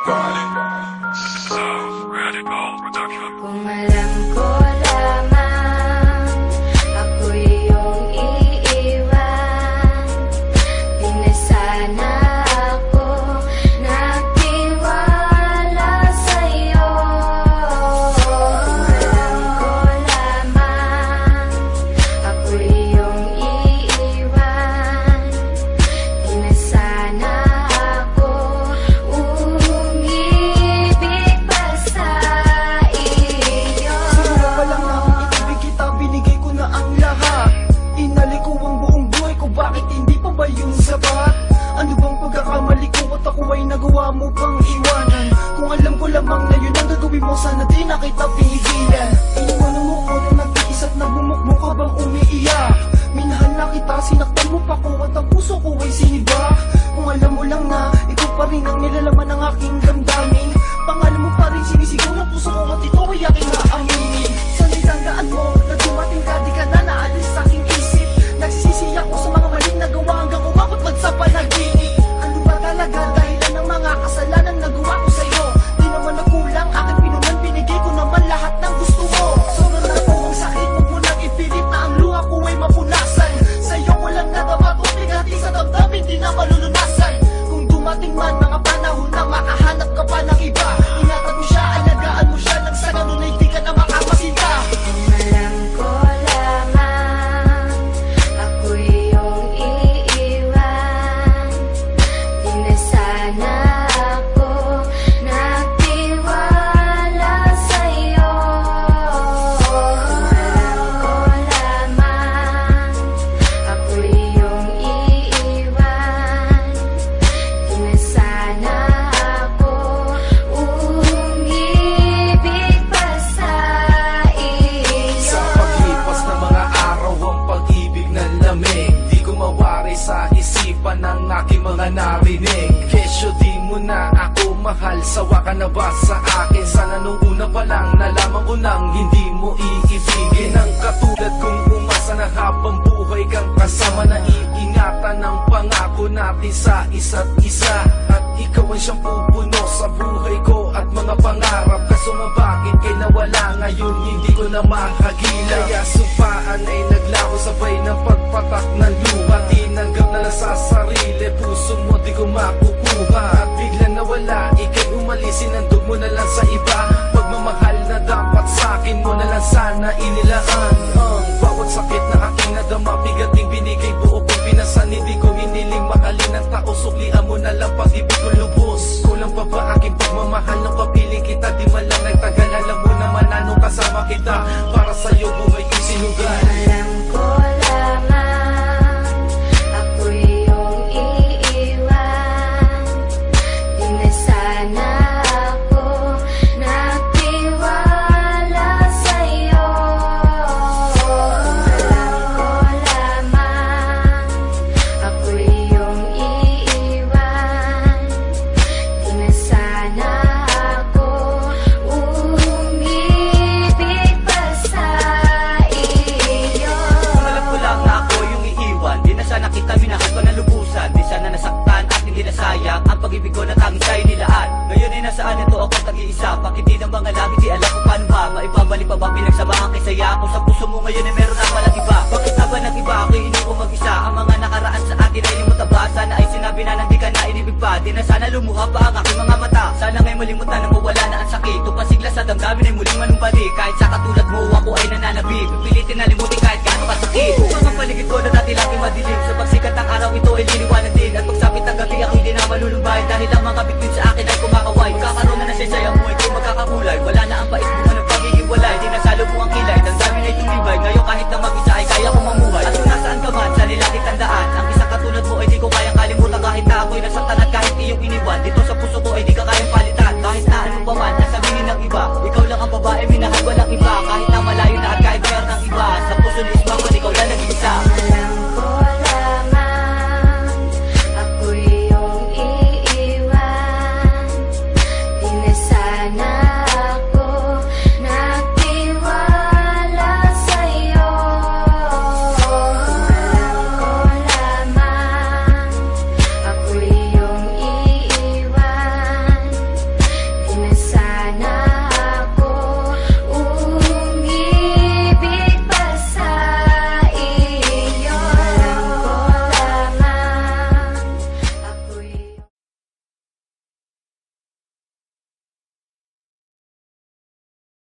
Kung alam ko lamang ako'y iyong iiwan, di na sana ako nagtiwala sa'yo. Kung alam ko lamang ako'y iyong iiwan, di na sana ako umibig pa sa iyo. Simula pa lang ng ibig kita, binigay ko na ang lahat. Inalik ko ang buong buhay ko, bakit hindi pa ba yung sapat? Ano bang pagkakamali ko at ako ay nagawa mo pang iwanan? Kung alam ko lamang na yun ang gagawin mo, sana di na kita pinigilan. Iniwanan mo ko na nag-iisa't nagmumukmo ka bang umiiyak? Minahal na kita, sinaktan mo pa ko at ang puso ko ay siniba. Kung alam mo lang na ikaw pa rin ang nilalaman ng aking damdamin, pangalan mo pa rin sinisigaw ng puso ko at ito ay aking aaminin. Sana'y tandaan mo na dumating ka, di ka na naalis sa aking isip. Nagsisisi ako sa mga maling nagawa hanggang umabot man sa panaginip. Ano ba talaga dahilan ng mga kasalanan nagawa ko sa'yo? Di naman nagkulang aking pinunan, binigay ko naman lahat ng gusto mo. Sobrang na po ang sakit, huwag mo nang ipilit na ang luha ko ay mapunasan. Sa'yo ko lang nadapat o bigati sa damdamin, di na malulunasan. Kung dumating man mga panahon na makahanap ka pa ng iba, ingatan mo siya, alagaan mo siya, nang sa ganun ay di ka na makakasinta. Kung alam ko lamang ako'y iyong iiwan, di na sana ako nagtiwala sa'yo. Kung alam ko lamang ako'y iyong iiwan, di na sana ako umibig pa sa iyo. Sa paglipas ng mga araw, ang pag-ibig na lamig, di ko mawari sa isipan ng aking mga narinig. Kesyo di mo na ako mahal, sawa ka na ba sa akin? Sana nung una pa lang nalaman ko nang hindi mo iibigin. Ang katulad kong umasa na habang buhay kang kasama, na iingatan ng pangako natin sa isa't isa. At ikaw ang siyang pupuno sa buhay ko at mga pangarap. Kaso nga bakit kay nawala ngayon, hindi ko na makagila. Kaya sumpaan ay naglaho sabay ng pagpatak ng luha. Tinanggap na lang sa sarili, puso mo di ko makukuha. At biglang nawala, ikay umalis, sinandog mo na lang sa iba. Pagmamahal na dapat sa akin mo na lang sana inilaan. Ang bawat sakit na aking nadama, bigating binigay buo kong pinasan. Hindi ko hiniling mahalin ng tao, suklian mo na lang pag-ibig ko lubos. Kulang pa ba aking pagmamahal nung kapiling kita? Di man lang nagtagal, alam mo naman anong kasama kita. Para sa'yo buhay ko'y sinugal. Alam ko lamang ako'y iyong iiwan, di na sana ako nagtiwala sa'yo. Alam ko lamang ako'y iyong iiwan, di na sana ako umibig pa sa iyo. Kung alam ko lang na ako yung iiwan, di na sana kita minahal ko na lubusan. Di sana nasaktan at hindi nasayang ang pag-ibig ko na tanging sa'yo nilaan. Ngayon ay nasaan ito ako tag-iisa, pakiti ng mga langit, di alam kung paano ba maibabalik pa ba pinagsamahan kay saya. Kung sa puso mo ngayon ay meron na palang iba, bakit na ba nag-iba? Ako'y hindi ko mag-isa, ang mga nakaraan sa atin ay limutaba. Sana ay sinabi na nang di ka na inibig pa, di na sana lumuha pa